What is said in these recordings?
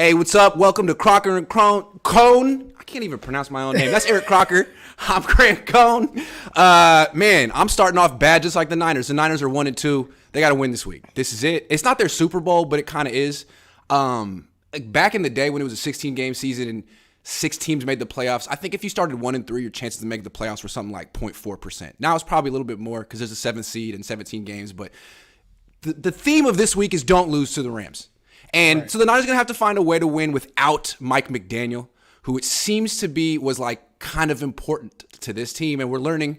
Hey, what's up? Welcome to Crocker and Cohn. I can't even pronounce my own name. That's Eric Crocker. I'm Grant Cohn. Man, I'm starting off bad just like the Niners. The Niners are 1-2. They got to win this week. This is it. It's not their Super Bowl, but it kind of is. Back in the day when it was a 16-game season and 6 teams made the playoffs, I think if you started 1-3, your chances to make the playoffs were something like 0.4%. Now it's probably a little bit more because there's a 7th seed and 17 games. But the theme of this week is don't lose to the Rams. And so the Niners are going to have to find a way to win without Mike McDaniel, who it seems to be was like kind of important to this team. And we're learning.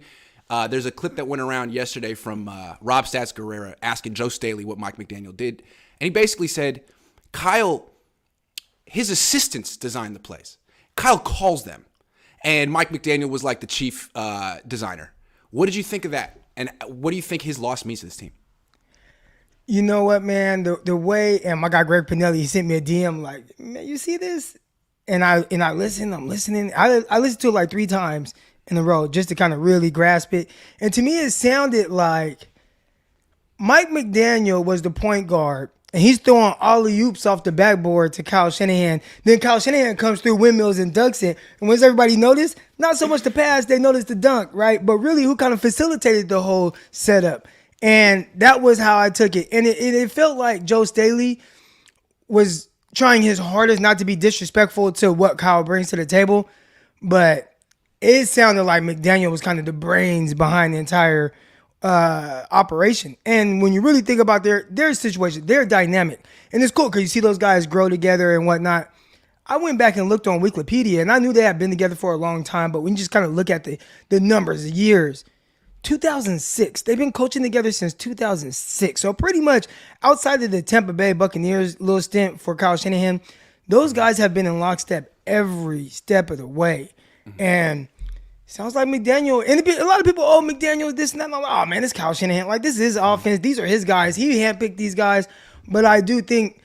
There's a clip that went around yesterday from Rob Stats Guerrera asking Joe Staley what Mike McDaniel did. And he basically said, Kyle, his assistants designed the plays. Kyle calls them. And Mike McDaniel was like the chief designer. What did you think of that? And what do you think his loss means to this team? You know what, man? The way, and my guy Greg Pinelli, he sent me a DM like, man, you see this? And I listen, I'm listening. I listened to it like 3 times in a row just to kind of really grasp it. And to me, it sounded like Mike McDaniel was the point guard, and he's throwing alley-oops off the backboard to Kyle Shanahan. Then Kyle Shanahan comes through windmills and dunks it. And once everybody noticed, not so much the pass, they noticed the dunk, right? But really, who kind of facilitated the whole setup? And that was how I took it. And it felt like Joe Staley was trying his hardest not to be disrespectful to what Kyle brings to the table. But it sounded like McDaniel was kind of the brains behind the entire operation. And when you really think about their situation, their dynamic. And it's cool because you see those guys grow together and whatnot. I went back and looked on Wikipedia, and I knew they had been together for a long time. But when you just kind of look at the numbers, the years, 2006. They've been coaching together since 2006. So pretty much outside of the Tampa Bay Buccaneers little stint for Kyle Shanahan, those guys have been in lockstep every step of the way. Mm-hmm. And sounds like McDaniel, and a lot of people, McDaniel, this and that. And oh, man, it's Kyle Shanahan. Like, this is his offense. These are his guys. He handpicked these guys. But I do think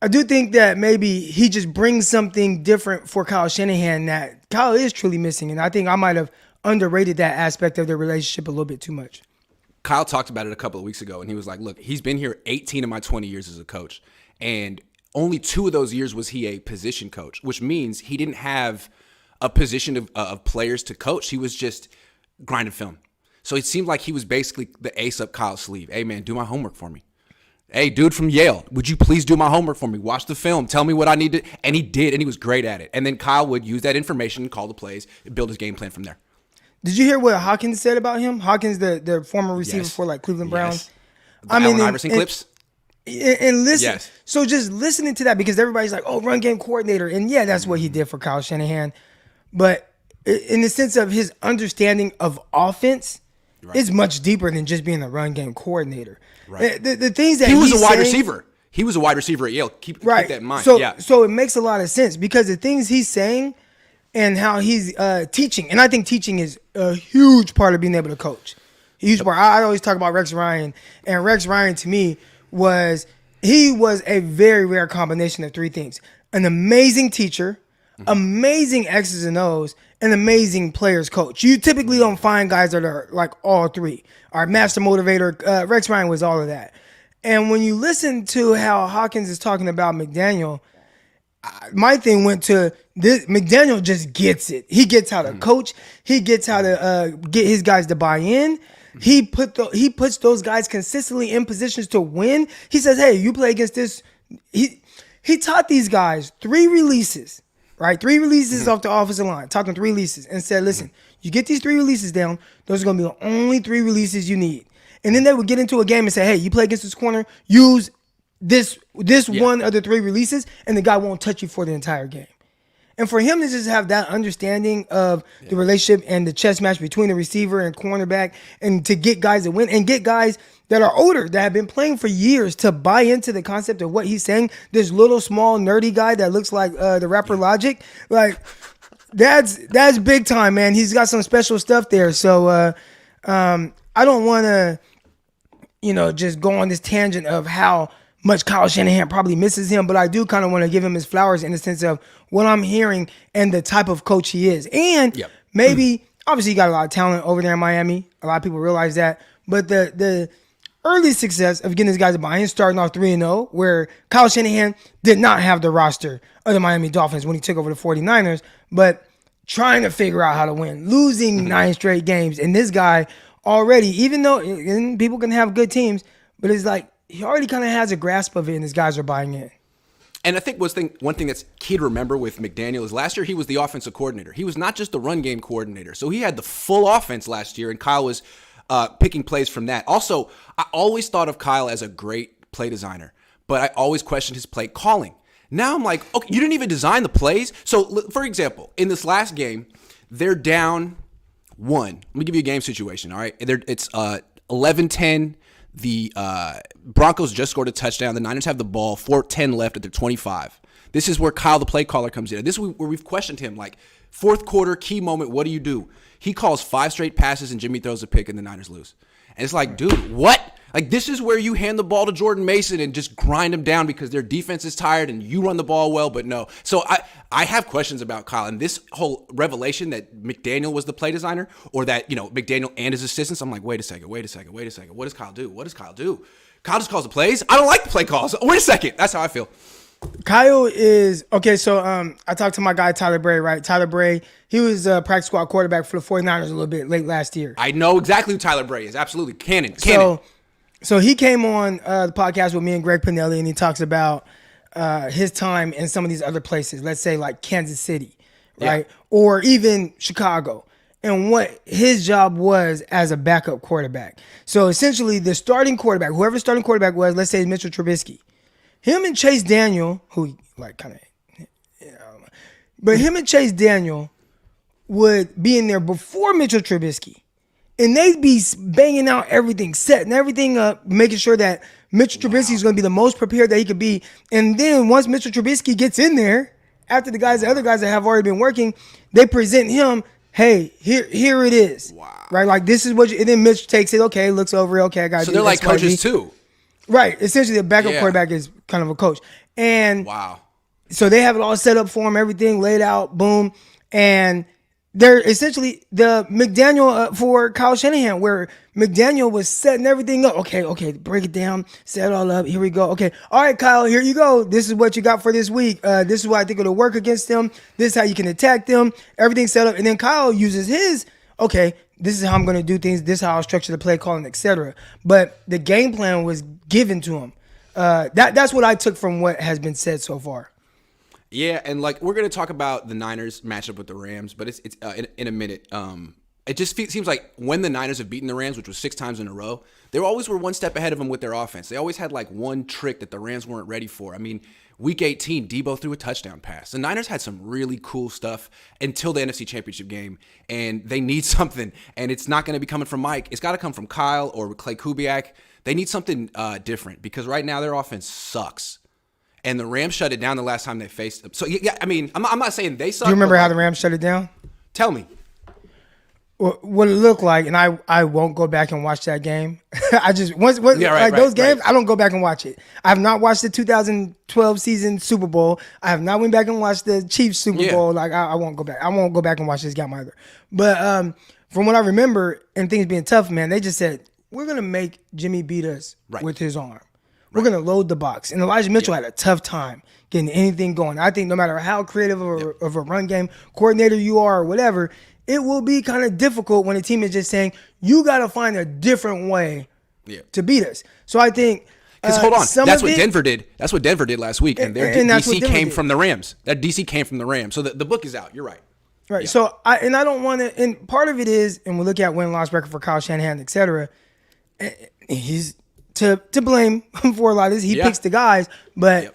that maybe he just brings something different for Kyle Shanahan that Kyle is truly missing. And I think I might have underrated that aspect of their relationship a little bit too much. Kyle talked about it a couple of weeks ago, and he was like, look, he's been here 18 of my 20 years as a coach, and only 2 of those years was he a position coach, which means he didn't have a position of players to coach. He was just grinding film. So it seemed like he was basically the ace up Kyle's sleeve. Hey, man, do my homework for me. Hey, dude from Yale, would you please do my homework for me? Watch the film. Tell me what I need to. And he did, and he was great at it. And then Kyle would use that information, call the plays, and build his game plan from there. Did you hear what Hawkins said about him? Hawkins, the former receiver for like Cleveland Browns. The Allen Iverson clips. And listen, so just listening to that, because everybody's like, oh, run game coordinator. And yeah, that's what he did for Kyle Shanahan. But in the sense of his understanding of offense, it's much deeper than just being a run game coordinator. Right. The things that he was a wide receiver. He was a wide receiver at Yale. Keep that in mind. So it makes a lot of sense because the things he's saying and how he's teaching. And I think teaching is a huge part of being able to coach. A huge part. I always talk about Rex Ryan. And Rex Ryan, to me, was a very rare combination of 3 things. An amazing teacher, amazing X's and O's, and amazing players coach. You typically don't find guys that are like all 3. Our master motivator, Rex Ryan was all of that. And when you listen to how Hawkins is talking about McDaniel, my thing went to this. McDaniel just gets it. He gets how to coach. He gets how to get his guys to buy in. He puts those guys consistently in positions to win. He says, hey, you play against this. He taught these guys 3 releases, right? 3 releases off the offensive line. Taught them 3 releases and said, listen, you get these 3 releases down. Those are going to be the only 3 releases you need. And then they would get into a game and say, hey, you play against this corner, use this one of the 3 releases, and the guy won't touch you for the entire game. And for him to just have that understanding of the relationship and the chess match between the receiver and cornerback, and to get guys to win and get guys that are older, that have been playing for years, to buy into the concept of what he's saying. This little small nerdy guy that looks like the rapper Logic, like that's big time, man. He's got some special stuff there. So I don't want to, just go on this tangent of how much Kyle Shanahan probably misses him, but I do kind of want to give him his flowers in the sense of what I'm hearing and the type of coach he is. And maybe, obviously, he got a lot of talent over there in Miami. A lot of people realize that. But the early success of getting these guys to buy in, starting off 3-0, where Kyle Shanahan did not have the roster of the Miami Dolphins when he took over the 49ers, but trying to figure out how to win, losing 9 straight games. And this guy already, even though and people can have good teams, but it's like he already kind of has a grasp of it, and his guys are buying in. And I think one thing that's key to remember with McDaniel is last year he was the offensive coordinator. He was not just the run game coordinator. So he had the full offense last year, and Kyle was picking plays from that. Also, I always thought of Kyle as a great play designer, but I always questioned his play calling. Now I'm like, okay, you didn't even design the plays. So, for example, in this last game, they're down 1. Let me give you a game situation, all right? It's 11-10. The Broncos just scored a touchdown. The Niners have the ball, 4:10 left at their 25. This is where Kyle, the play caller, comes in. This is where we've questioned him, like, fourth quarter, key moment, what do you do? He calls 5 straight passes, and Jimmy throws a pick, and the Niners lose. And it's like, dude, what? Like, this is where you hand the ball to Jordan Mason and just grind them down because their defense is tired and you run the ball well, but no. So I have questions about Kyle. And this whole revelation that McDaniel was the play designer, or that, McDaniel and his assistants, I'm like, wait a second. What does Kyle do? Kyle just calls the plays? I don't like the play calls. Wait a second. That's how I feel. Kyle is okay. So I talked to my guy Tyler Bray, right? Tyler Bray, he was a practice squad quarterback for the 49ers a little bit late last year. I know exactly who Tyler Bray is. Absolutely. Cannon. So he came on the podcast with me and Greg Pinelli, and he talks about his time in some of these other places. Let's say like Kansas City, right? Yeah. Or even Chicago, and what his job was as a backup quarterback. So essentially, the starting quarterback, whoever the starting quarterback was, let's say Mitchell Trubisky. Him and Chase Daniel, who like kind of, but him and Chase Daniel would be in there before Mitchell Trubisky, and they'd be banging out everything, setting everything up, making sure that Mitchell Trubisky is going to be the most prepared that he could be. And then once Mitchell Trubisky gets in there, after the other guys that have already been working, they present him, hey, here it is, right? Like this is what, and then Mitch takes it, okay, looks over it, okay, I got to do. So they're like coaches too. Right. Essentially, the backup quarterback is kind of a coach. And so they have it all set up for him, everything laid out, boom. And they're essentially the McDaniel for Kyle Shanahan, where McDaniel was setting everything up. Okay, break it down, set it all up. Here we go. Okay, all right, Kyle, here you go. This is what you got for this week. This is what I think it'll work against them. This is how you can attack them. Everything's set up. And then Kyle uses his, this is how I'm going to do things. This is how I'll structure the play calling, etc. But the game plan was given to him. That's what I took from what has been said so far. Yeah, and like we're going to talk about the Niners matchup with the Rams, but it's in a minute. It just seems like when the Niners have beaten the Rams, which was 6 times in a row, they always were one step ahead of them with their offense. They always had like one trick that the Rams weren't ready for. I mean, Week 18, Debo threw a touchdown pass. The Niners had some really cool stuff until the NFC Championship game, and they need something, and it's not going to be coming from Mike. It's got to come from Kyle or Clay Kubiak. They need something different because right now their offense sucks. And the Rams shut it down the last time they faced them. So, yeah, I mean, I'm not saying they suck. Do you remember how the Rams shut it down? Tell me. What it looked like, and I won't go back and watch that game. I just those games, I don't go back and watch it. I have not watched the 2012 season Super Bowl. I have not went back and watched the Chiefs Super Bowl. Like I won't go back. I won't go back and watch this game either. But from what I remember, and things being tough, man, they just said we're gonna make Jimmy beat us with his arm. We're going to load the box. And Elijah Mitchell had a tough time getting anything going. I think no matter how creative of a run game coordinator you are or whatever, it will be kind of difficult when a team is just saying, you got to find a different way to beat us. So I think because hold on, that's what Denver did. That's what Denver did last week. And their DC came from the Rams. That DC came from the Rams. So the book is out. You're right. Right. Yeah. So I don't want to, and part of it is, and we look at win-loss record for Kyle Shanahan, et cetera, he's to blame for a lot of this. He picks the guys, but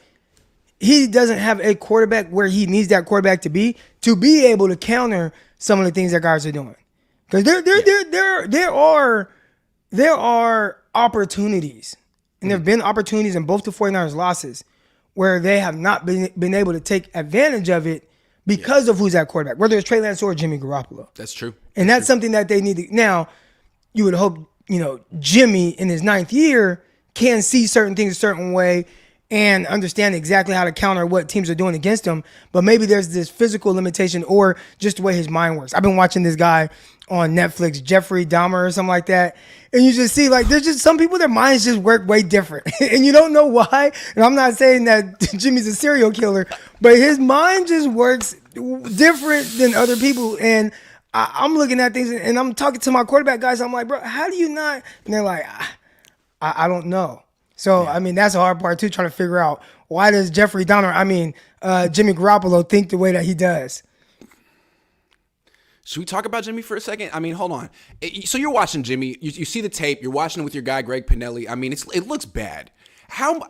he doesn't have a quarterback where he needs that quarterback to be able to counter some of the things that guys are doing. Because there are opportunities, and there have been opportunities in both the 49ers losses where they have not been able to take advantage of it because of who's at quarterback, whether it's Trey Lance or Jimmy Garoppolo. That's true. And that's something that they need to. Now, you would hope, Jimmy in his 9th year can see certain things a certain way and understand exactly how to counter what teams are doing against him. But maybe there's this physical limitation or just the way his mind works. I've been watching this guy on Netflix, Jeffrey Dahmer or something like that. And you just see, like, there's just some people, their minds just work way different. And you don't know why. And I'm not saying that Jimmy's a serial killer, but his mind just works different than other people. And I'm looking at things and I'm talking to my quarterback guys. I'm like, bro, how do you not? And they're like, I don't know. So, I mean, that's the hard part too, trying to figure out why does Jimmy Garoppolo think the way that he does. Should we talk about Jimmy for a second? I mean, hold on. So you're watching Jimmy. You see the tape. You're watching it with your guy, Greg Pinelli. I mean, it looks bad. And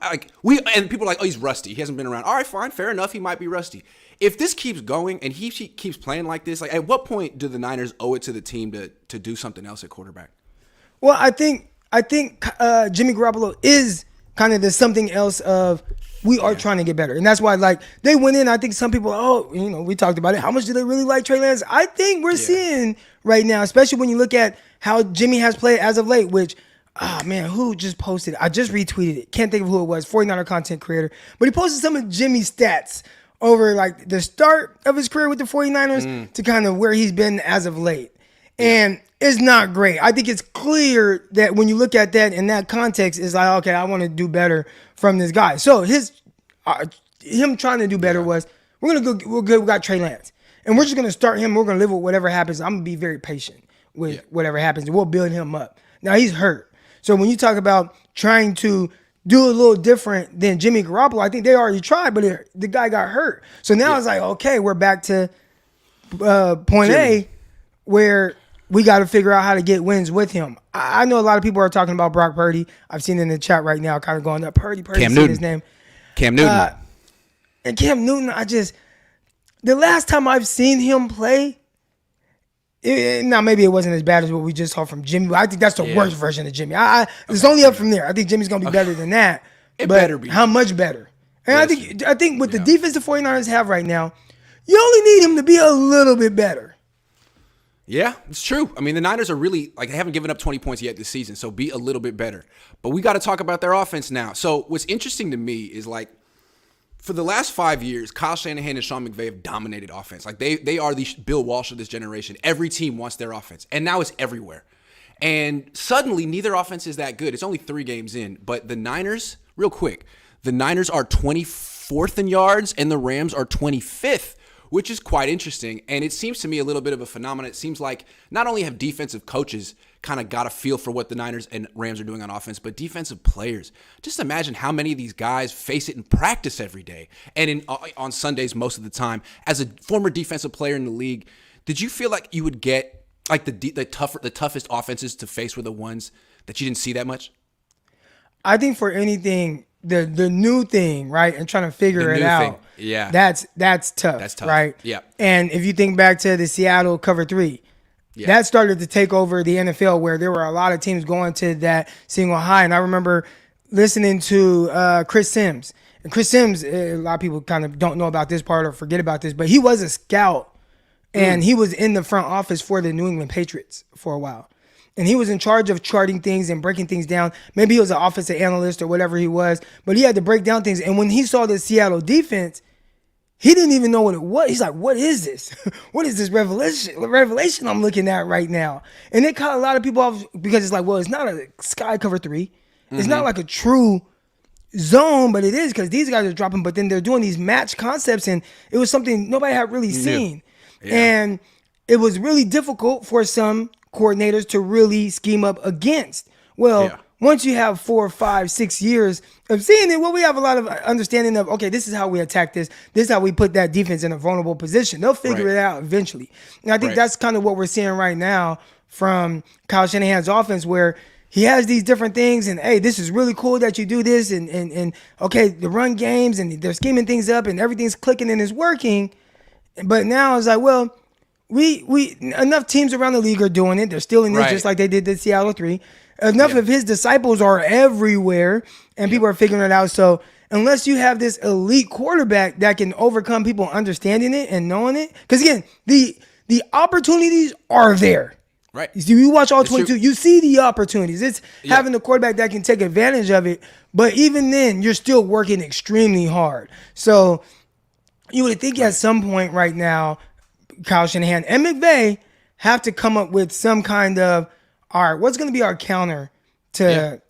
people are like, oh, he's rusty. He hasn't been around. All right, fine. Fair enough. He might be rusty. If this keeps going and he keeps playing like this, like at what point do the Niners owe it to the team to do something else at quarterback? Well, I think Jimmy Garoppolo is kind of the something else of we are trying to get better. And that's why, like, they went in. I think some people, we talked about it. How much do they really like Trey Lance? I think we're seeing right now, especially when you look at how Jimmy has played as of late, which, who just posted it? I just retweeted it. Can't think of who it was. 49er content creator. But he posted some of Jimmy's stats over, like, the start of his career with the 49ers to kind of where he's been as of late. And it's not great. I think it's clear that when you look at that in that context, it's like, okay, I want to do better from this guy. So him trying to do better was, we're good. We got Trey Lance. And we're just going to start him. We're going to live with whatever happens. I'm going to be very patient with whatever happens. And we'll build him up. Now, he's hurt. So when you talk about trying to do a little different than Jimmy Garoppolo, I think they already tried, but the guy got hurt. So now it's like, okay, we're back to point A, where we got to figure out how to get wins with him. I know a lot of people are talking about Brock Purdy. I've seen it in the chat right now, kind of going up. Purdy, Cam Newton. His name. Cam Newton. And Cam Newton, the last time I've seen him play, now maybe it wasn't as bad as what we just saw from Jimmy, but I think that's the worst version of Jimmy. It's only up from there. I think Jimmy's going to be better than that. It better be. How much better? And I think with the defense the 49ers have right now, you only need him to be a little bit better. Yeah, it's true. I mean, the Niners are really, like, they haven't given up 20 points yet this season, so be a little bit better. But we got to talk about their offense now. So what's interesting to me is, like, for the last 5 years, Kyle Shanahan and Sean McVay have dominated offense. Like, they are the Bill Walsh of this generation. Every team wants their offense, and now it's everywhere. And suddenly, neither offense is that good. It's only 3 games in. But the Niners, real quick, the Niners are 24th in yards, and the Rams are 25th. Which is quite interesting, and it seems to me a little bit of a phenomenon. It seems like not only have defensive coaches kind of got a feel for what the Niners and Rams are doing on offense, but defensive players. Just imagine how many of these guys face it in practice every day and on Sundays most of the time. As a former defensive player in the league, did you feel like you would get like the toughest offenses to face were the ones that you didn't see that much? I think for anything, the new thing, right, and trying to figure it out. Yeah. That's tough. That's tough. Right? Yeah. And if you think back to the Seattle cover 3, that started to take over the NFL where there were a lot of teams going to that single high. And I remember listening to Chris Sims. And Chris Sims, a lot of people kind of don't know about this part or forget about this, but he was a scout and he was in the front office for the New England Patriots for a while. And he was in charge of charting things and breaking things down. Maybe he was an offensive analyst or whatever he was, but he had to break down things. And when he saw the Seattle defense, he didn't even know what it was. He's like, what is this? What is this revelation I'm looking at right now? And it caught a lot of people off because it's like, well, it's not a sky cover 3. It's not like a true zone, but it is because these guys are dropping, but then they're doing these match concepts, and it was something nobody had really seen. Yeah. And it was really difficult for some coordinators to really scheme up against. Well, once you have 4, 5, 6 years of seeing it, well, we have a lot of understanding of, okay, this is how we attack this. This is how we put that defense in a vulnerable position. They'll figure it out eventually. And I think that's kind of what we're seeing right now from Kyle Shanahan's offense, where he has these different things, and hey, this is really cool that you do this, and okay, the run games, and they're scheming things up, and everything's clicking and it's working. But now it's like, well, we enough teams around the league are doing it. They're stealing this just like they did the Seattle 3. Enough of his disciples are everywhere, and people are figuring it out. So unless you have this elite quarterback that can overcome people understanding it and knowing it, because again, the opportunities are there. Right. You watch all It's 22, true. you see the opportunities. It's having the quarterback that can take advantage of it. But even then, you're still working extremely hard. So you would think at some point right now, Kyle Shanahan and McVay have to come up with some kind of, all right, what's going to be our counter to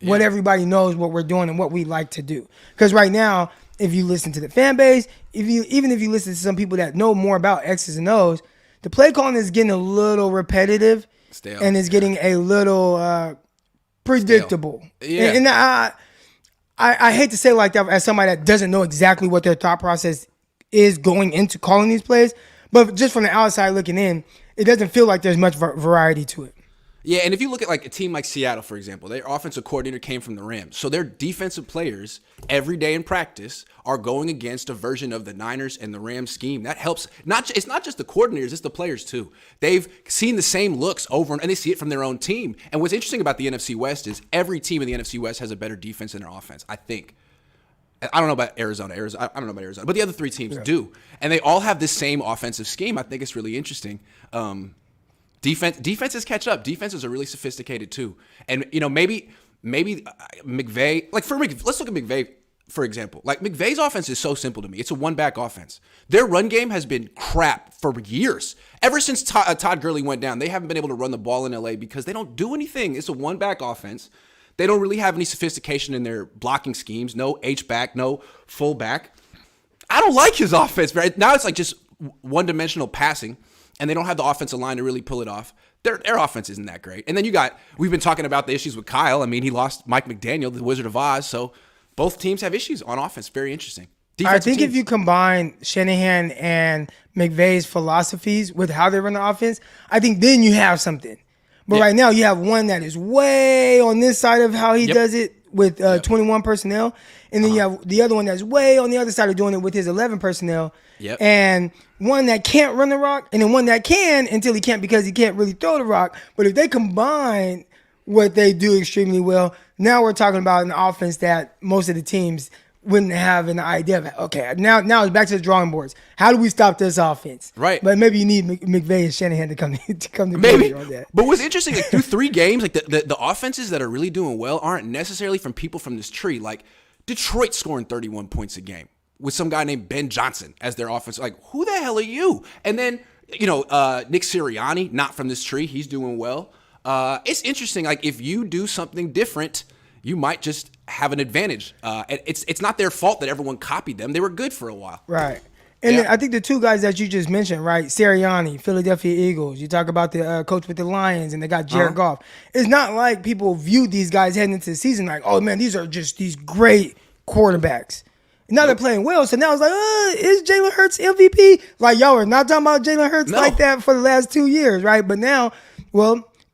what everybody knows what we're doing and what we like to do. Because right now, if you listen to the fan base, even if you listen to some people that know more about X's and O's, the play calling is getting a little repetitive and is getting a little predictable. Yeah. And I hate to say it like that as somebody that doesn't know exactly what their thought process is going into calling these plays, but just from the outside looking in, it doesn't feel like there's much variety to it. Yeah, and if you look at like a team like Seattle, for example, their offensive coordinator came from the Rams. So their defensive players every day in practice are going against a version of the Niners and the Rams scheme. That helps. It's not just the coordinators, it's the players too. They've seen the same looks over, and they see it from their own team. And what's interesting about the NFC West is every team in the NFC West has a better defense than their offense, I think. I don't know about Arizona. I don't know about Arizona, but the other three teams do. And they all have this same offensive scheme. I think it's really interesting. Defenses catch up. Defenses are really sophisticated too. And maybe McVay, let's look at McVay for example. Like McVay's offense is so simple to me. It's a one-back offense. Their run game has been crap for years. Ever since Todd Gurley went down, they haven't been able to run the ball in LA because they don't do anything. It's a one-back offense. They don't really have any sophistication in their blocking schemes. No H-back, no fullback. I don't like his offense. Now it's like just one-dimensional passing, and they don't have the offensive line to really pull it off. Their offense isn't that great. And then we've been talking about the issues with Kyle. I mean, he lost Mike McDaniel, the Wizard of Oz, so both teams have issues on offense. Very interesting. I think if you combine Shanahan and McVay's philosophies with how they run the offense, I think then you have something. But right now you have one that is way on this side of how he does it with 21 personnel. And then you have the other one that's way on the other side of doing it with his 11 personnel. Yep. And one that can't run the rock and then one that can until he can't because he can't really throw the rock. But if they combine what they do extremely well, now we're talking about an offense that most of the teams wouldn't have an idea of. Okay, now it's back to the drawing boards. How do we stop this offense? Right. But maybe you need McVay and Shanahan to come to maybe on that. But what's interesting, like through 3 games, like the offenses that are really doing well aren't necessarily from people from this tree. Like Detroit scoring 31 points a game with some guy named Ben Johnson as their offense. Like, who the hell are you? And then, Nick Sirianni, not from this tree. He's doing well. It's interesting. Like, if you do something different, you might just have an advantage. It's not their fault that everyone copied them. They were good for a while. Right. And then I think the 2 guys that you just mentioned, right, Sirianni, Philadelphia Eagles, you talk about the coach with the Lions, and they got Jared Goff. It's not like people viewed these guys heading into the season like, oh, man, these are just these great quarterbacks. Now they're playing well, so now it's like, is Jalen Hurts MVP? Like, y'all are not talking about Jalen Hurts like that for the last 2 years, right? But now,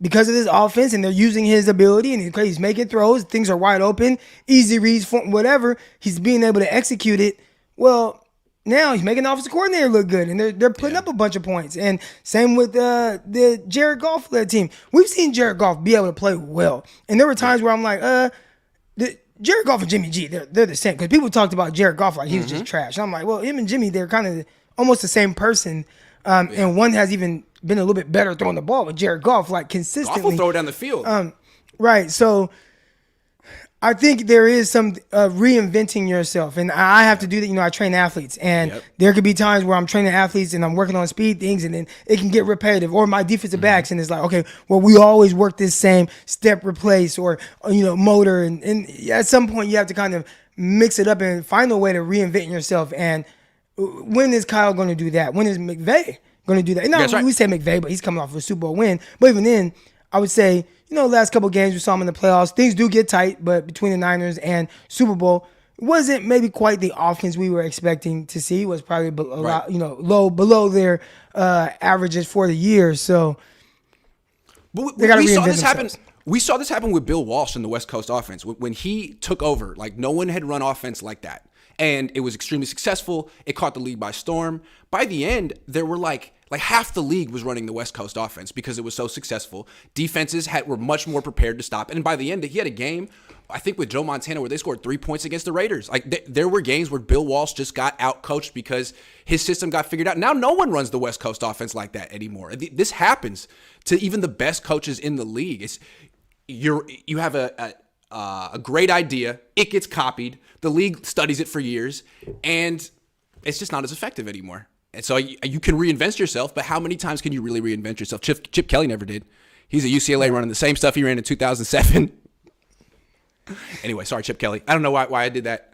because of this offense and they're using his ability and he's making throws, things are wide open, easy reads, whatever, he's being able to execute it. Well, now he's making the offensive coordinator look good, and they're putting up a bunch of points. And same with the Jared Goff-led team. We've seen Jared Goff be able to play well. And there were times where I'm like, Jared Goff and Jimmy G, they're the same. Because people talked about Jared Goff like he was just trash. And I'm like, well, him and Jimmy, they're kind of almost the same person. And one has even been a little bit better throwing the ball with Jared Goff, like consistently. Goff will throw it down the field. Right. So I think there is some reinventing yourself. And I have to do that. I train athletes. And there could be times where I'm training athletes and I'm working on speed things, and then it can get repetitive. Or my defensive backs, and it's like, okay, well, we always work this same step replace or motor. And at some point you have to kind of mix it up and find a way to reinvent yourself. And when is Kyle going to do that? When is McVay going to do that? And we say McVay, but he's coming off of a Super Bowl win. But even then, I would say, last couple of games we saw him in the playoffs, things do get tight, but between the Niners and Super Bowl, it wasn't maybe quite the offense we were expecting to see. It was probably below their averages for the year. So they got to reinvent themselves. We saw this happen with Bill Walsh in the West Coast offense. When he took over, like no one had run offense like that. and it was extremely successful. It caught the league by storm. By the end, there were like half the league was running the West Coast offense because it was so successful. Defenses were much more prepared to stop. And by the end, he had a game, I think with Joe Montana, where they scored 3 points against the Raiders. Like there were games where Bill Walsh just got out-coached because his system got figured out. Now no one runs the West Coast offense like that anymore. This happens to even the best coaches in the league. You have a great idea. It gets copied. The league studies it for years, and it's just not as effective anymore. And so you can reinvent yourself, but how many times can you really reinvent yourself? Chip Kelly never did. He's at UCLA running the same stuff he ran in 2007. Anyway, sorry, Chip Kelly. I don't know why I did that.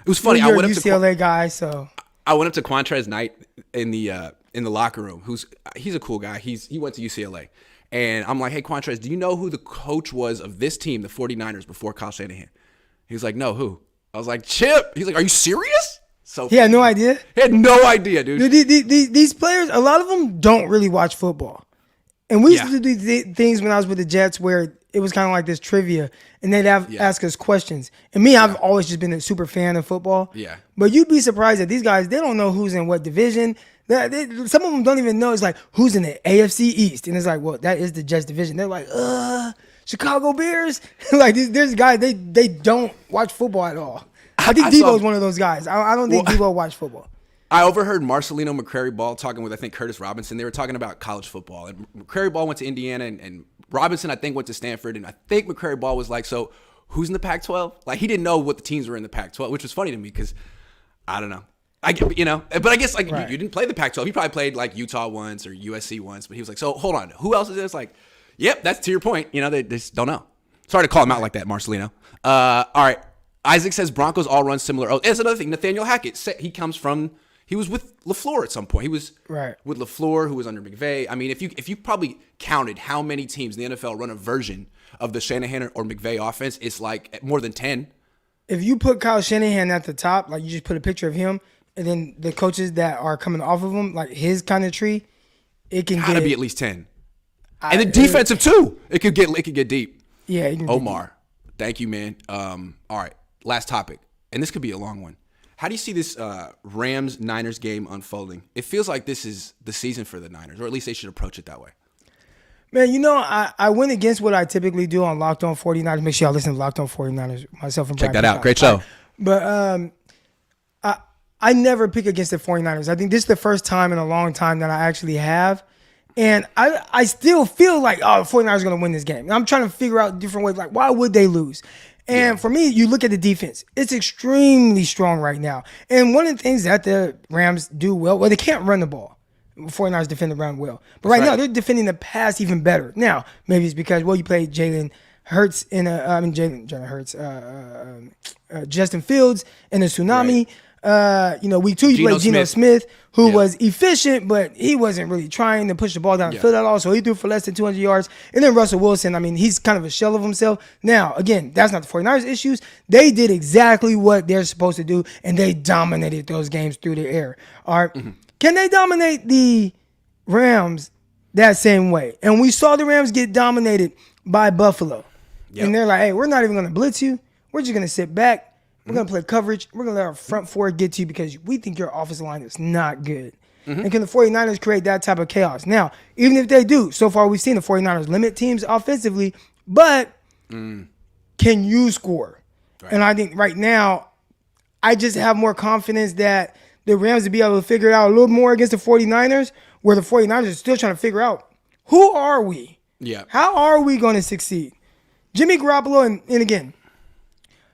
It was funny. Well, you're a UCLA guy, so I went up to Quantrez Knight in the locker room. He's a cool guy. He went to UCLA. And I'm like, hey, Quantrez, do you know who the coach was of this team, the 49ers, before Kyle Shanahan? He was like, no, who? I was like, Chip. He's like, are you serious? So he had no idea? He had no idea, dude. These players, a lot of them don't really watch football. And we used to do things when I was with the Jets where it was kind of like this trivia, and they'd ask us questions. And me, I've always just been a super fan of football. Yeah. But you'd be surprised that these guys, they don't know who's in what division. Some of them don't even know. It's like, who's in the AFC East? And it's like, well, that is the Jets division. They're like, Chicago Bears? Like, there's guys, they don't watch football at all. I think Debo's one of those guys. I don't think Debo watched football. I overheard Marcelino McCrary-Ball talking with, I think, Curtis Robinson. They were talking about college football. And McCrary-Ball went to Indiana, and Robinson, I think, went to Stanford. And I think McCrary-Ball was like, so who's in the Pac-12? Like, he didn't know what the teams were in the Pac-12, which was funny to me because, I don't know. But I guess, like, you didn't play the Pac-12. He probably played, like, Utah once or USC once. But he was like, so hold on. Who else is this? Like, yep, that's to your point. They just don't know. Sorry to call him out like that, Marcelino. All right. Isaac says Broncos all run similar. Oh, that's another thing. Nathaniel Hackett, he was with LaFleur at some point. He was with LaFleur, who was under McVay. I mean, if you probably counted how many teams in the NFL run a version of the Shanahan or McVay offense, it's like more than 10. If you put Kyle Shanahan at the top, like you just put a picture of him, and then the coaches that are coming off of him, like his kind of tree, it can gotta be at least 10. And the defensive too. It could get deep. Yeah, it can Omar, thank you, man. All right, last topic, and this could be a long one. How do you see this Rams-Niners game unfolding? It feels like this is the season for the Niners, or at least they should approach it that way. Man, I went against what I typically do on Locked On 49ers. Make sure y'all listen to Locked On 49ers, myself and Brian. Check that out. Great show. But I never pick against the 49ers. I think this is the first time in a long time that I actually have. And I still feel like, the 49ers are going to win this game. And I'm trying to figure out different ways, like, why would they lose? And for me, you look at the defense. It's extremely strong right now. And one of the things that the Rams do well, they can't run the ball. 49ers defend the run well. But right now, they're defending the pass even better. Now, maybe it's because, you played Jalen Hurts Justin Fields in a tsunami. Right. Week 2, you played Geno Smith, who was efficient, but he wasn't really trying to push the ball down the field at all, so he threw for less than 200 yards. And then Russell Wilson, he's kind of a shell of himself. Now, again, that's not the 49ers' issues. They did exactly what they're supposed to do, and they dominated those games through the air. All right. Mm-hmm. Can they dominate the Rams that same way? And we saw the Rams get dominated by Buffalo. Yep. And they're like, hey, we're not even going to blitz you. We're just going to sit back. We're going to play coverage. We're going to let our front four get to you because we think your offensive line is not good. Mm-hmm. And can the 49ers create that type of chaos? Now, even if they do, so far we've seen the 49ers limit teams offensively, but can you score? Right. And I think right now, I just have more confidence that the Rams will be able to figure it out a little more against the 49ers, where the 49ers are still trying to figure out, who are we? Yeah. How are we going to succeed? Jimmy Garoppolo, and again,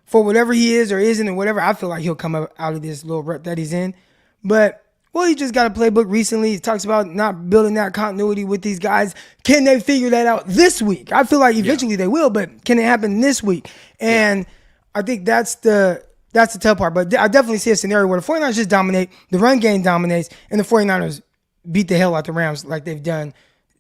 for whatever he is or isn't or whatever, I feel like he'll come out of this little rut that he's in. But, he just got a playbook recently. He talks about not building that continuity with these guys. Can they figure that out this week? I feel like eventually they will, but can it happen this week? And I think that's the tough part. But I definitely see a scenario where the 49ers just dominate, the run game dominates, and the 49ers beat the hell out the Rams like they've done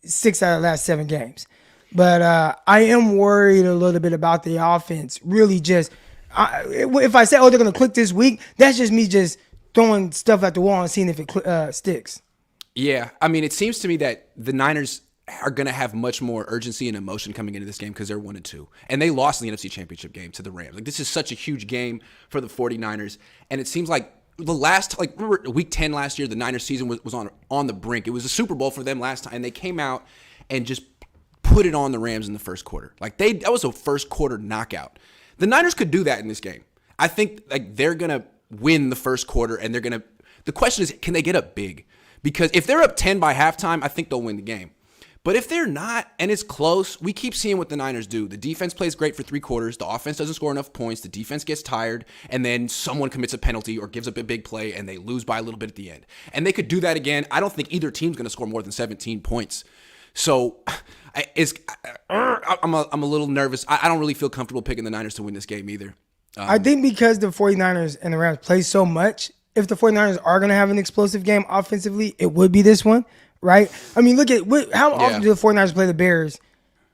6 out of the last 7 games. But I am worried a little bit about the offense. Really just, if I say, they're going to click this week, that's just me just throwing stuff at the wall and seeing if it sticks. Yeah. It seems to me that the Niners are going to have much more urgency and emotion coming into this game because they're 1-2. And they lost in the NFC Championship game to the Rams. Like, this is such a huge game for the 49ers. And it seems like remember week 10 last year, the Niners season was on the brink. It was a Super Bowl for them last time. And they came out and just put it on the Rams in the first quarter. Like, that was a first quarter knockout. The Niners could do that in this game. I think like they're going to win the first quarter, and the question is, can they get up big? Because if they're up 10 by halftime, I think they'll win the game. But if they're not, and it's close, we keep seeing what the Niners do. The defense plays great for 3 quarters. The offense doesn't score enough points. The defense gets tired, and then someone commits a penalty or gives up a big play, and they lose by a little bit at the end. And they could do that again. I don't think either team's going to score more than 17 points. So I'm a little nervous. I don't really feel comfortable picking the Niners to win this game either. I think because the 49ers and the Rams play so much, if the 49ers are going to have an explosive game offensively, it would be this one. Right? I mean, look at how often do the 49ers play the Bears?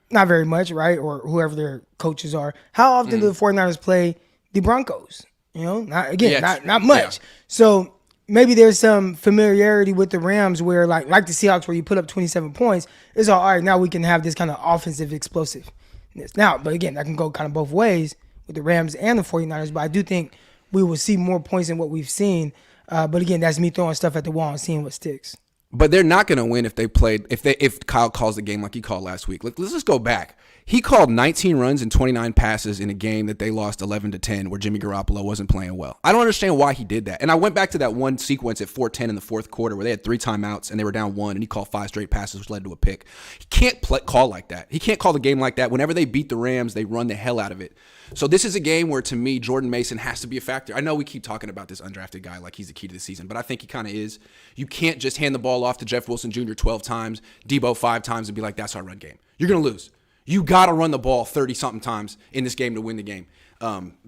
Not very much, right? Or whoever their coaches are. How often do the 49ers play the Broncos? You know, not much. Yeah. So maybe there's some familiarity with the Rams where like the Seahawks where you put up 27 points, it's all right, now we can have this kind of offensive explosiveness. Now, but again, that can go kind of both ways with the Rams and the 49ers, but I do think we will see more points than what we've seen. But again, that's me throwing stuff at the wall and seeing what sticks. But they're not going to win if Kyle calls the game like he called last week. Let's just go back. He called 19 runs and 29 passes in a game that they lost 11-10 where Jimmy Garoppolo wasn't playing well. I don't understand why he did that. And I went back to that one sequence at 4:10 in the fourth quarter where they had 3 timeouts and they were down 1 and he called 5 straight passes which led to a pick. He can't call like that. He can't call the game like that. Whenever they beat the Rams, they run the hell out of it. So this is a game where, to me, Jordan Mason has to be a factor. I know we keep talking about this undrafted guy like he's the key to the season, but I think he kind of is. You can't just hand the ball off to Jeff Wilson Jr. 12 times, Debo 5 times, and be like, that's our run game. You're going to lose. You got to run the ball 30-something times in this game to win the game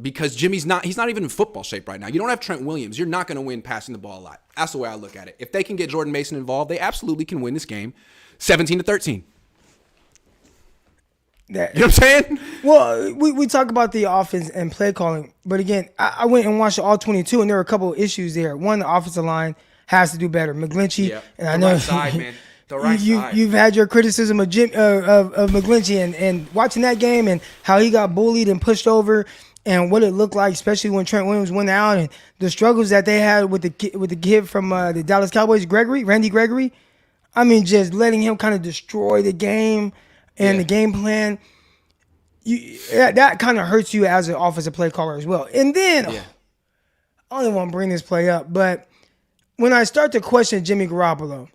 because he's not even in football shape right now. You don't have Trent Williams. You're not going to win passing the ball a lot. That's the way I look at it. If they can get Jordan Mason involved, they absolutely can win this game 17-13. You know what I'm saying? Well, we talk about the offense and play calling, but again, I went and watched all 22, and there were a couple of issues there. One, the offensive line has to do better. McGlinchey, and I know right side, man. The right side. You've had your criticism of McGlinchey, and watching that game and how he got bullied and pushed over, and what it looked like, especially when Trent Williams went out, and the struggles that they had with the kid from the Dallas Cowboys, Randy Gregory. I mean, just letting him kind of destroy the game. And the game plan, that kind of hurts you as an offensive play caller as well. And then, I don't even want to bring this play up, but when I start to question Jimmy Garoppolo,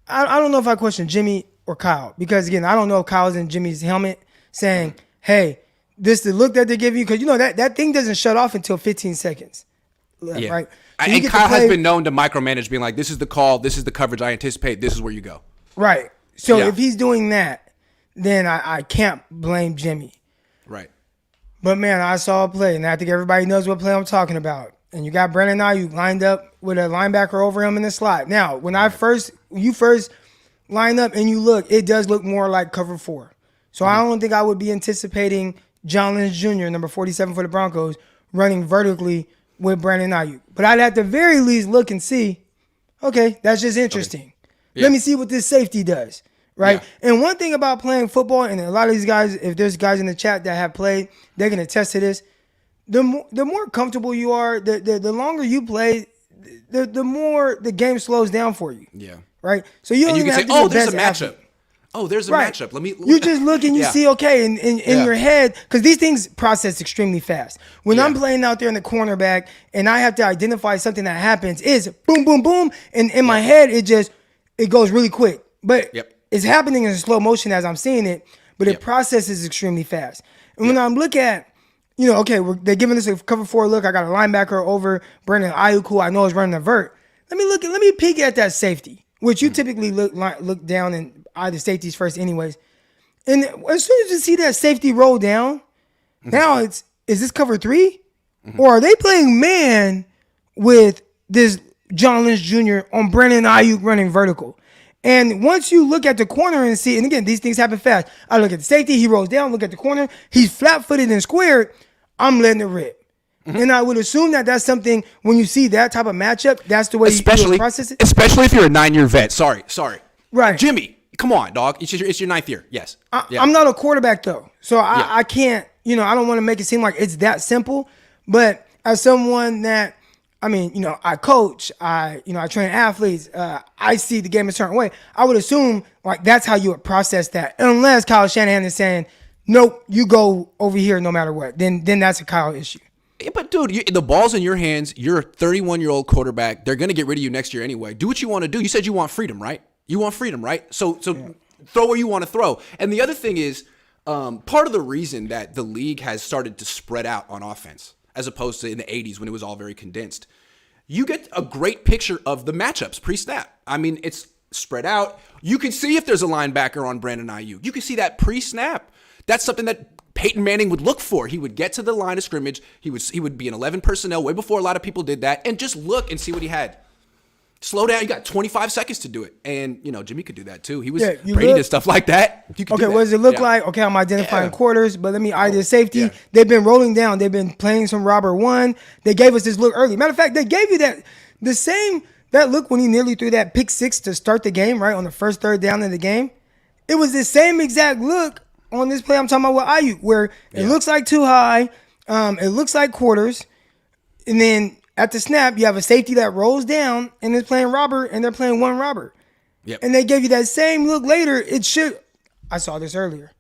I don't know if I question Jimmy or Kyle. Because, again, I don't know if Kyle's in Jimmy's helmet saying, hey, this the look that they're giving you. Because, you know, that thing doesn't shut off until 15 seconds. Yeah. Right? So and Kyle has been known to micromanage, being like, this is the call, this is the coverage I anticipate, this is where you go. Right. So if he's doing that, then I can't blame Jimmy. Right. But, man, I saw a play, and I think everybody knows what play I'm talking about. And you got Brandon Ayuk lined up with a linebacker over him in the slot. Now, when you first line up and you look, it does look more like cover 4. So I don't think I would be anticipating John Lynch Jr., number 47 for the Broncos, running vertically with Brandon Ayuk. But I'd at the very least look and see, okay, that's just interesting. Okay. Yeah. Let me see what this safety does. Right. Yeah. And one thing about playing football, and a lot of these guys, if there's guys in the chat that have played, they can attest to this. The more comfortable you are, the longer you play, the more the game slows down for you. Yeah. Right. So you don't even have to be the best athlete. Oh, there's a matchup. Let me. You just look and you see, okay, in your head, because these things process extremely fast. When I'm playing out there in the cornerback and I have to identify something that happens, is boom, boom, boom, and in my head it goes really quick, but it's happening in slow motion as I'm seeing it, but it processes extremely fast. And when I'm looking at, okay, they're giving us a cover 4 look. I got a linebacker over Brandon Ayuk, who I know is running a vert. Let me peek at that safety, which you typically look down and eye the safeties first anyways. And as soon as you see that safety roll down, now is this cover 3? Or are they playing man with this John Lynch Jr. on Brandon Ayuk running vertical? And once you look at the corner and see, and again, these things happen fast. I look at the safety, he rolls down, look at the corner, he's flat-footed and squared, I'm letting it rip. And I would assume that that's something, when you see that type of matchup, that's the way you process it. Especially if you're a 9-year vet. Sorry. Right. Jimmy, Come on, dog. It's your ninth year. Yes. I'm not a quarterback though, so I can't. I don't want to make it seem like it's that simple. But as someone that, I coach, I train athletes. I see the game a certain way. I would assume like that's how you would process that, unless Kyle Shanahan is saying, nope, you go over here no matter what. Then that's a Kyle issue. Yeah, but dude, the ball's in your hands. You're a 31-year-old quarterback. They're gonna get rid of you next year anyway. Do what you want to do. You said you want freedom, right? You want freedom, right? So throw where you want to throw. And the other thing is, part of the reason that the league has started to spread out on offense, as opposed to in the 80s when it was all very condensed, you get a great picture of the matchups pre-snap. It's spread out. You can see if there's a linebacker on Brandon Ayuk. You can see that pre-snap. That's something that Peyton Manning would look for. He would get to the line of scrimmage. He would be in 11 personnel way before a lot of people did that, and just look and see what he had. Slow down. You got 25 seconds to do it. And, Jimmy could do that too. He was Brady did stuff like that. Okay, what does it look like? Okay, I'm identifying quarters, but let me eye this safety. Yeah. They've been rolling down. They've been playing some robber one. They gave us this look early. Matter of fact, they gave you that look when he nearly threw that pick six to start the game, right, on the first third down of the game. It was the same exact look on this play I'm talking about with Ayuk, where it looks like too high. It looks like quarters. And then at the snap, you have a safety that rolls down and is playing robber, and they're playing one robber. Yep. And they gave you that same look later. I saw this earlier.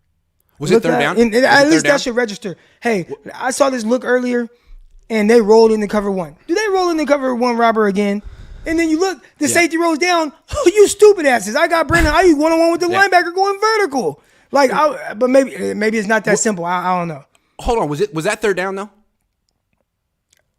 Was it third down? At least that should register. Hey, I saw this look earlier, and they rolled into cover one. Do they roll into cover one robber again? And then you look, the safety rolls down. Oh, you stupid asses. I got Brandon Ayuk one-on-one with the linebacker going vertical. But maybe it's not that simple. I don't know. Hold on. Was that third down, though?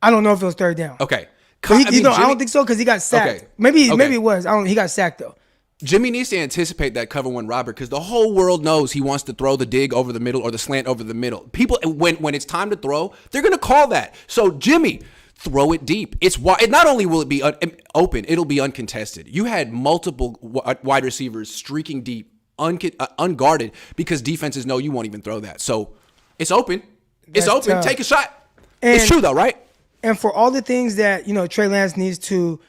I don't know if it was third down. Okay. I don't think so because he got sacked. Okay. Maybe it was. He got sacked though. Jimmy needs to anticipate that cover one robber because the whole world knows he wants to throw the dig over the middle or the slant over the middle. People, when it's time to throw, they're going to call that. So Jimmy, throw it deep. Not only will it be open, it'll be uncontested. You had multiple wide receivers streaking deep, unguarded because defenses know you won't even throw that. So it's open. It's open. Tough. Take a shot. It's true though, right? And for all the things that, Trey Lance needs to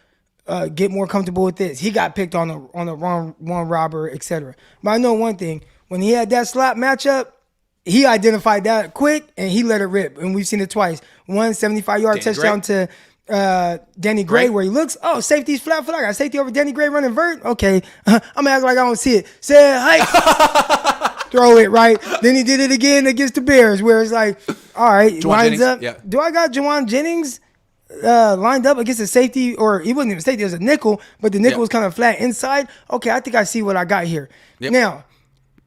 get more comfortable with this, he got picked on the wrong one robber, etc. But I know one thing. When he had that slot matchup, he identified that quick and he let it rip. And we've seen it twice. 175-yard touchdown to Danny Gray where he looks, safety's flat foot. I got safety over Danny Gray running vert. Okay, I'm going to act like I don't see it. Say, hike. Throw it, right? Then he did it again against the Bears where it's like, all right, Juwan lines Jennings, up. yeah. Do I got Juwan Jennings lined up against a safety? Or he wasn't even a safety, it was a nickel, but the nickel was kind of flat inside. Okay, I think I see what I got here. Yep. Now,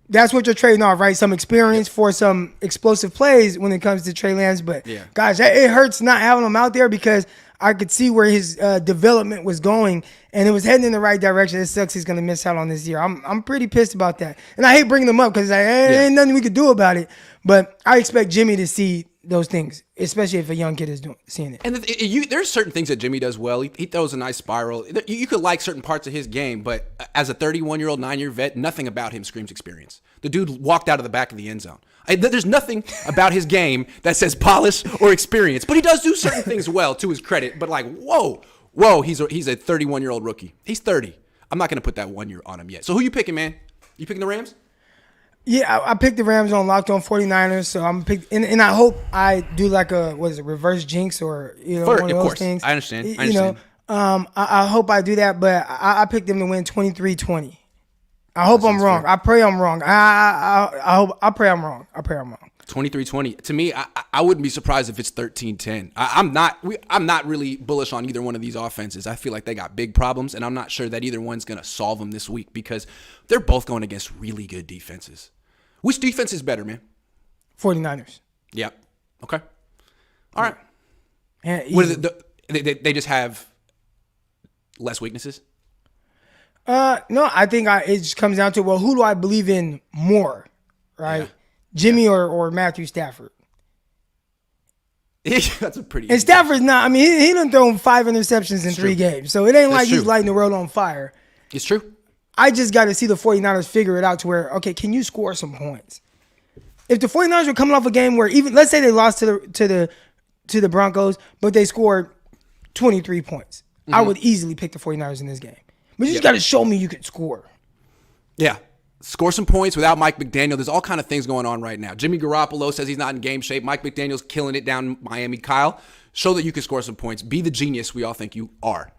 that's what you're trading off, right? Some experience for some explosive plays when it comes to Trey Lance. But, gosh, it hurts not having him out there because I could see where his development was going, and it was heading in the right direction. It sucks he's going to miss out on this year. I'm pretty pissed about that. And I hate bringing him up because ain't nothing we could do about it. But I expect Jimmy to see those things, especially if a young kid is seeing it. And there's certain things that Jimmy does well. He throws a nice spiral. You could like certain parts of his game, but as a 31-year-old, 9-year vet, nothing about him screams experience. The dude walked out of the back of the end zone. There's nothing about his game that says polish or experience, but he does do certain things well, to his credit. But whoa, he's a 31-year-old rookie. He's 30. I'm not going to put that 1 year on him yet. So who you picking, man? You picking the Rams? Yeah, I picked the Rams on Locked On 49ers, so I'm picked, and I hope I do like a reverse jinx or one of those things. I understand. I hope I do that, but I picked them to win 23-20. I hope I'm wrong. Fair. I pray I'm wrong. I pray I'm wrong. 23-20. To me, I wouldn't be surprised if it's 13-10. I'm not really bullish on either one of these offenses. I feel like they got big problems, and I'm not sure that either one's going to solve them this week because they're both going against really good defenses. Which defense is better, man? 49ers. Yep. Okay. All right. Yeah, what is it, they just have less weaknesses? No, I think it just comes down to, who do I believe in more, right? Yeah. Jimmy or Matthew Stafford? That's a pretty. And Stafford's not. He done thrown 5 interceptions in 3 games, so it ain't like he's lighting the world on fire. It's true. I just got to see the 49ers figure it out to where, okay, can you score some points? If the 49ers were coming off a game where even, let's say they lost to the Broncos, but they scored 23 points, I would easily pick the 49ers in this game. But you just got to show me you can score. Yeah. Score some points without Mike McDaniel. There's all kind of things going on right now. Jimmy Garoppolo says he's not in game shape. Mike McDaniel's killing it down in Miami. Kyle, show that you can score some points. Be the genius we all think you are,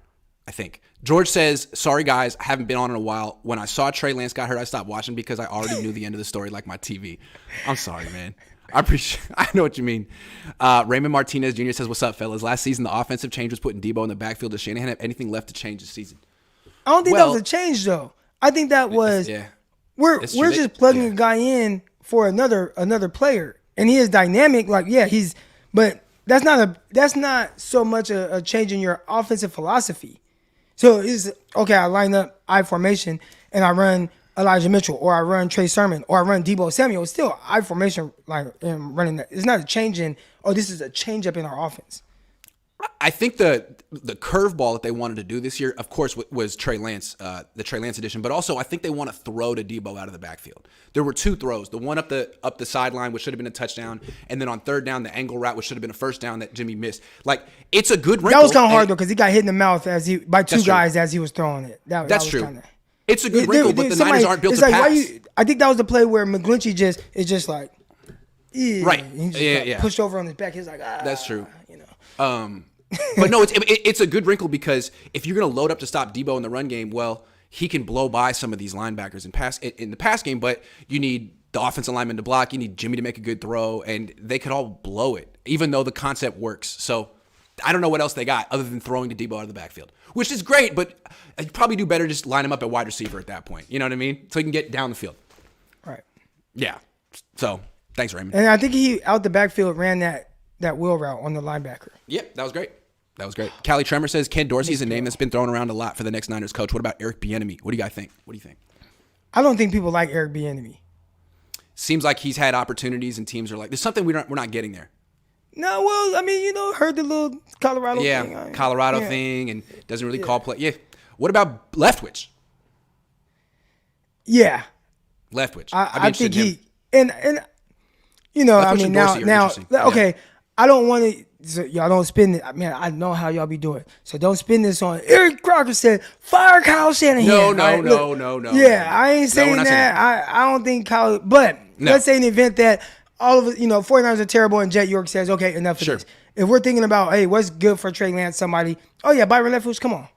I think. George says, sorry, guys, I haven't been on in a while. When I saw Trey Lance got hurt, I stopped watching because I already knew the end of the story like my TV. I'm sorry, man. I know what you mean. Raymond Martinez Jr. says, what's up, fellas? Last season, the offensive change was putting Debo in the backfield. Does Shanahan have anything left to change this season? I don't think that was a change, though. I think that was we're just plugging a guy in for another player, and he is dynamic. Like, but that's not so much a change in your offensive philosophy. So it's okay. I line up I formation and I run Elijah Mitchell, or I run Trey Sermon, or I run Debo Samuel. It's still I formation, like and running that. It's not a change in. Oh, this is a change up in our offense. I think the curveball that they wanted to do this year, of course, was Trey Lance, the Trey Lance edition. But also, I think they want to throw to Debo out of the backfield. There were two throws: the one up the sideline, which should have been a touchdown, and then on third down, the angle route, which should have been a first down that Jimmy missed. Like, it's a good wrinkle. That was kind of hard though, because he got hit in the mouth by two guys as he was throwing it. That's true. It's a good wrinkle, but the Niners aren't built to pass. I think that was the play where McGlinchey is just like, right, he just pushed over on his back. He's like, that's true. But no, it's a good wrinkle, because if you're going to load up to stop Debo in the run game, well, he can blow by some of these linebackers in the pass game, but you need the offensive lineman to block. You need Jimmy to make a good throw, and they could all blow it, even though the concept works. So I don't know what else they got other than throwing to Debo out of the backfield, which is great, but you probably do better just line him up at wide receiver at that point. You know what I mean? So he can get down the field. Right. Yeah. So thanks, Raymond. And I think he out the backfield ran that wheel route on the linebacker. Yep, that was great. That was great. Callie Tremor says Ken Dorsey is a name that's been thrown around a lot for the next Niners coach. What about Eric Bieniemy? What do you guys think? I don't think people like Eric Bieniemy. Seems like he's had opportunities and teams are like, there's something we're not getting there. No, well, I mean, heard the little Colorado thing. Yeah, Colorado thing, and doesn't really call play. Yeah. What about Leftwich? Yeah. Leftwich. I think he and I mean now okay. I don't want to. So y'all don't spin it. I mean, I know how y'all be doing. So don't spin this on. Eric Crocker said, "Fire Kyle Shanahan." No. Yeah, I ain't saying that. I don't think Kyle. But let's say in the event that all of it, 49ers are terrible, and Jet York says, "Okay, enough of this." If we're thinking about, hey, what's good for Trey Lance? Somebody, Byron Leftwich, come on.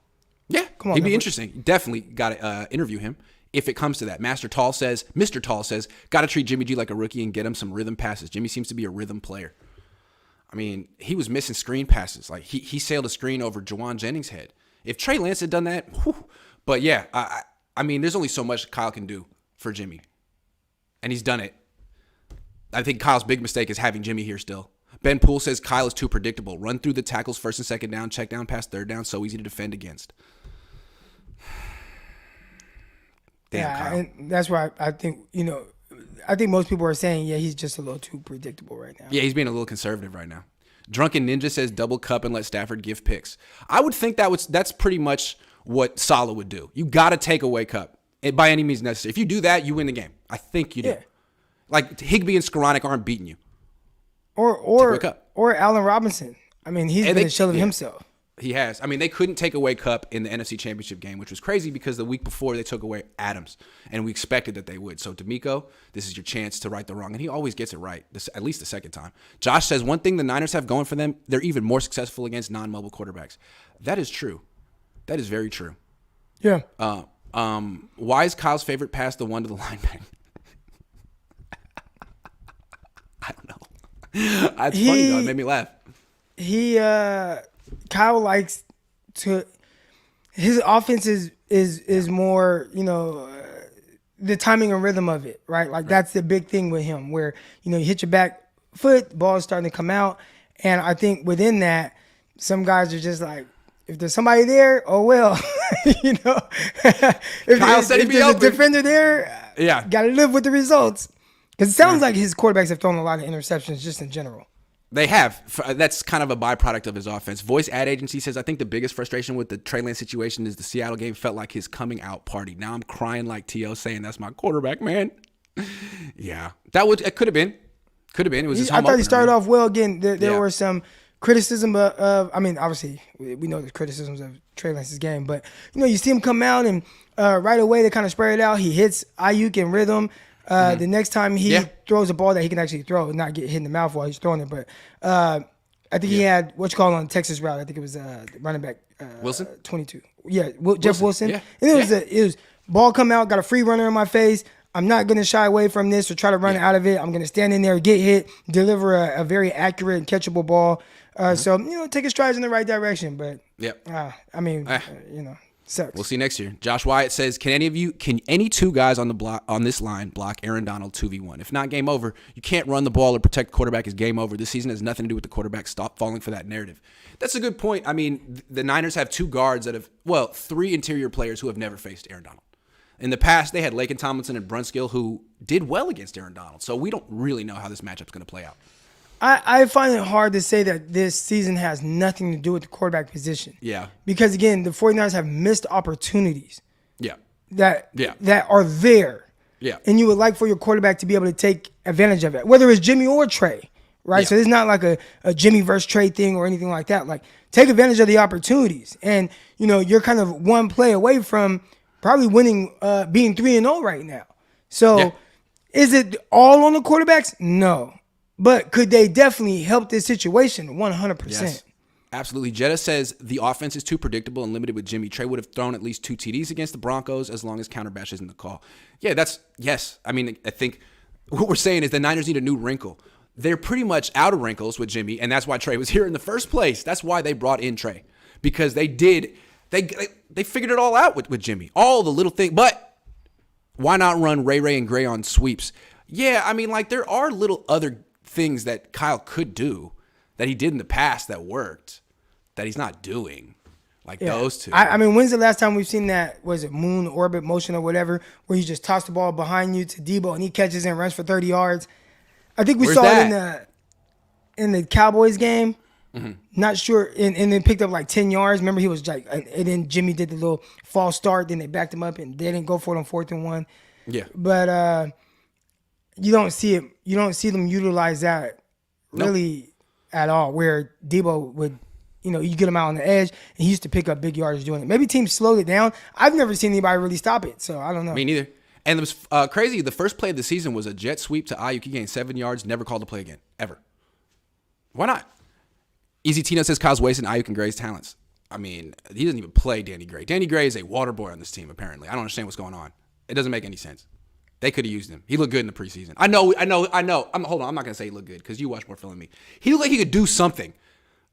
Yeah, come on. He'd be interesting. Definitely got to interview him if it comes to that. Mr. Tall says, got to treat Jimmy G like a rookie and get him some rhythm passes. Jimmy seems to be a rhythm player. I mean, he was missing screen passes. Like, he sailed a screen over Jawan Jennings' head. If Trey Lance had done that, whew. But yeah, I mean, there's only so much Kyle can do for Jimmy. And he's done it. I think Kyle's big mistake is having Jimmy here still. Ben Poole says Kyle is too predictable. Run through the tackles first and second down, check down past third down, so easy to defend against. Damn, Kyle. And that's why I think, I think most people are saying, he's just a little too predictable right now. Yeah, he's being a little conservative right now. Drunken Ninja says double cup and let Stafford give picks. I would think that's pretty much what Saleh would do. You got to take away Cup by any means necessary. If you do that, you win the game. I think you do. Like, Higbee and Skoranek aren't beating you. Or Allen Robinson. I mean, he's been a shell of himself. He has. I mean, they couldn't take away Cup in the NFC Championship game, which was crazy because the week before they took away Adams, and we expected that they would. So, D'Amico, this is your chance to right the wrong, and he always gets it right, at least the second time. Josh says one thing the Niners have going for them, they're even more successful against non-mobile quarterbacks. That is true. That is very true. Yeah. Why is Kyle's favorite pass the one to the linebacker? I don't know. That's funny, though. It made me laugh. Kyle likes to. His offense is more, the timing and rhythm of it, right? Like that's the big thing with him, where you hit your back foot, the ball is starting to come out, and I think within that, some guys are just like, if there's somebody there, oh well, if Kyle said he'd be there's open. A defender there, got to live with the results. Because it sounds like his quarterbacks have thrown a lot of interceptions just in general. They have. That's kind of a byproduct of his offense. Voice ad agency says, I think the biggest frustration with the Trey Lance situation is the Seattle game felt like his coming out party. Now I'm crying like T.O. saying, that's my quarterback, man. Yeah. It could have been. It was his home I thought he opener, started man. off well. Again, there were some criticism of I mean, obviously, we know the criticisms of Trey Lance's game, but, you see him come out and right away they kind of spray it out. He hits Ayuk in rhythm. The next time he throws a ball that he can actually throw, not get hit in the mouth while he's throwing it. But I think he had what you call on Texas route. I think it was running back Wilson, 22. Yeah, Jeff Wilson. Yeah. And it was ball come out, got a free runner in my face. I'm not going to shy away from this or try to run out of it. I'm going to stand in there, get hit, deliver a very accurate and catchable ball. So, take his strides in the right direction. But, sucks. We'll see next year. Josh Wyatt says, can any two guys on this line block Aaron Donald 2v1? If not, game over. You can't run the ball or protect the quarterback is game over. This season has nothing to do with the quarterback. Stop falling for that narrative. That's a good point. I mean, the Niners have two guards three interior players who have never faced Aaron Donald. In the past, they had Laken Tomlinson and Brunskill who did well against Aaron Donald. So we don't really know how this matchup's going to play out. I find it hard to say that this season has nothing to do with the quarterback position. Yeah. Because, again, the 49ers have missed opportunities. Yeah. That are there. Yeah. And you would like for your quarterback to be able to take advantage of it, whether it's Jimmy or Trey, right? Yeah. So it's not like a Jimmy versus Trey thing or anything like that. Like, take advantage of the opportunities. And, you're kind of one play away from probably winning, being 3-0 right now. So is it all on the quarterbacks? No. But could they definitely help this situation? 100%. Yes, absolutely. Jetta says the offense is too predictable and limited with Jimmy. Trey would have thrown at least 2 TDs against the Broncos as long as counter bash isn't the call. Yeah, yes. I mean, I think what we're saying is the Niners need a new wrinkle. They're pretty much out of wrinkles with Jimmy, and that's why Trey was here in the first place. That's why they brought in Trey, because they figured it all out with Jimmy. All the little things. But why not run Ray and Gray on sweeps? Yeah, I mean, there are little other things that Kyle could do that he did in the past that worked that he's not doing, those two. I mean, when's the last time we've seen that? Was it moon orbit motion or whatever, where you just toss the ball behind you to Debo and he catches and runs for 30 yards? I think we saw it in the Cowboys game. Mm-hmm. Not sure, and then picked up 10 yards. Remember, he was and then Jimmy did the little false start. Then they backed him up and they didn't go for it on 4th and 1. Yeah, but you don't see it. You don't see them utilize that really at all. Where Debo would, you get him out on the edge, and he used to pick up big yards doing it. Maybe teams slowed it down. I've never seen anybody really stop it, so I don't know. Me neither. And it was crazy. The first play of the season was a jet sweep to Ayuk. He gained 7 yards. Never called the play again, ever. Why not? Easy Tino says Kyle's wasting Ayuk and Gray's talents. I mean, he doesn't even play Danny Gray. Danny Gray is a water boy on this team, apparently. I don't understand what's going on. It doesn't make any sense. They could have used him. He looked good in the preseason. I know. Hold on. I'm not going to say he looked good because you watch more film than me. He looked like he could do something.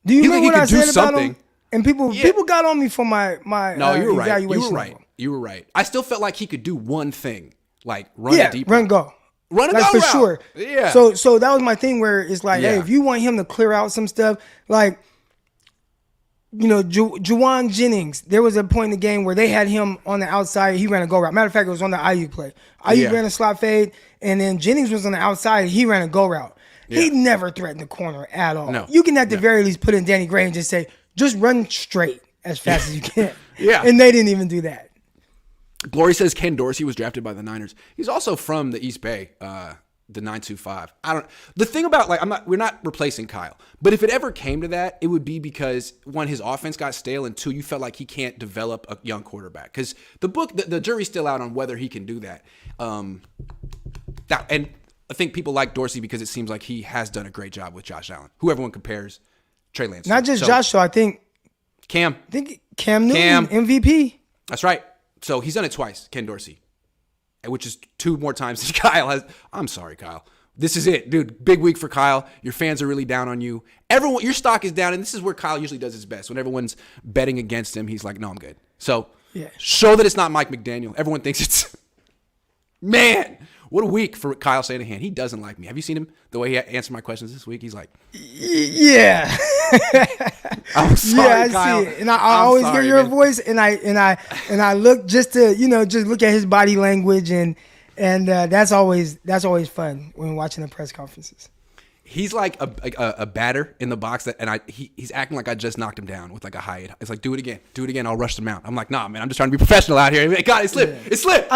Do you know what I said about him? And people got on me for my no, you were evaluation. Right. You were right. I still felt like he could do one thing, run a deep run go. Run a go for route. Sure. Yeah. So that was my thing where it's hey, if you want him to clear out some stuff, Juwan Jennings, there was a point in the game where they had him on the outside. He ran a go route. Matter of fact, it was on the Ayuk play. Ayuk ran a slot fade, and then Jennings was on the outside. He ran a go route. Yeah. He never threatened the corner at all. No. You can at the very least put in Danny Gray and just say, just run straight as fast as you can. Yeah. And they didn't even do that. Glory says Ken Dorsey was drafted by the Niners. He's also from the East Bay, the 925. The thing about we're not replacing Kyle, but if it ever came to that, it would be because one, his offense got stale, and two, you felt like he can't develop a young quarterback because the jury's still out on whether he can do that. And I think people like Dorsey because it seems like he has done a great job with Josh Allen, who everyone compares Trey Lance to. Not just Josh, though. I think Cam Newton, MVP. That's right. So he's done it twice, Ken Dorsey, which is 2 more times than Kyle has. I'm sorry, Kyle. This is it, dude. Big week for Kyle. Your fans are really down on you. Everyone, your stock is down, and this is where Kyle usually does his best. When everyone's betting against him, he's like, no, I'm good. So show that it's not Mike McDaniel. Everyone thinks it's – man, what a week for Kyle Shanahan. He doesn't like me. Have you seen him, the way he answered my questions this week? He's like – yeah. I'm sorry, Kyle. See it. And I always hear your voice, and I look just to just look at his body language, and that's always fun when watching the press conferences. He's like a batter in the box he's acting like I just knocked him down with a high. It's like do it again. I'll rush them out. I'm like, nah, man, I'm just trying to be professional out here. God, it slipped. Yeah. It slipped.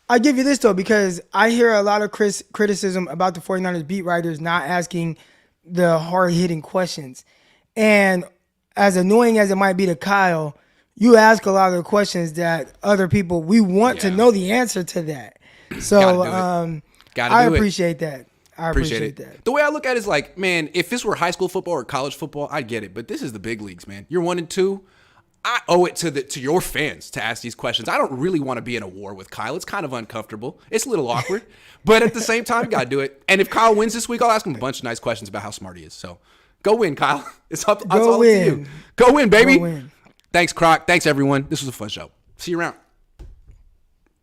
I give you this though, because I hear a lot of criticism about the 49ers beat writers not asking the hard hitting questions. And as annoying as it might be to Kyle, you ask a lot of the questions that other people, we want to know the answer to that. So I appreciate that. I appreciate that. The way I look at it is like, man, if this were high school football or college football, I'd get it. But this is the big leagues, man. You're 1 and 2. I owe it to your fans to ask these questions. I don't really want to be in a war with Kyle. It's kind of uncomfortable. It's a little awkward. But at the same time, you got to do it. And if Kyle wins this week, I'll ask him a bunch of nice questions about how smart he is. So go win, Kyle. It's all up to you. Go win, baby. Go win. Thanks, Croc. Thanks, everyone. This was a fun show. See you around.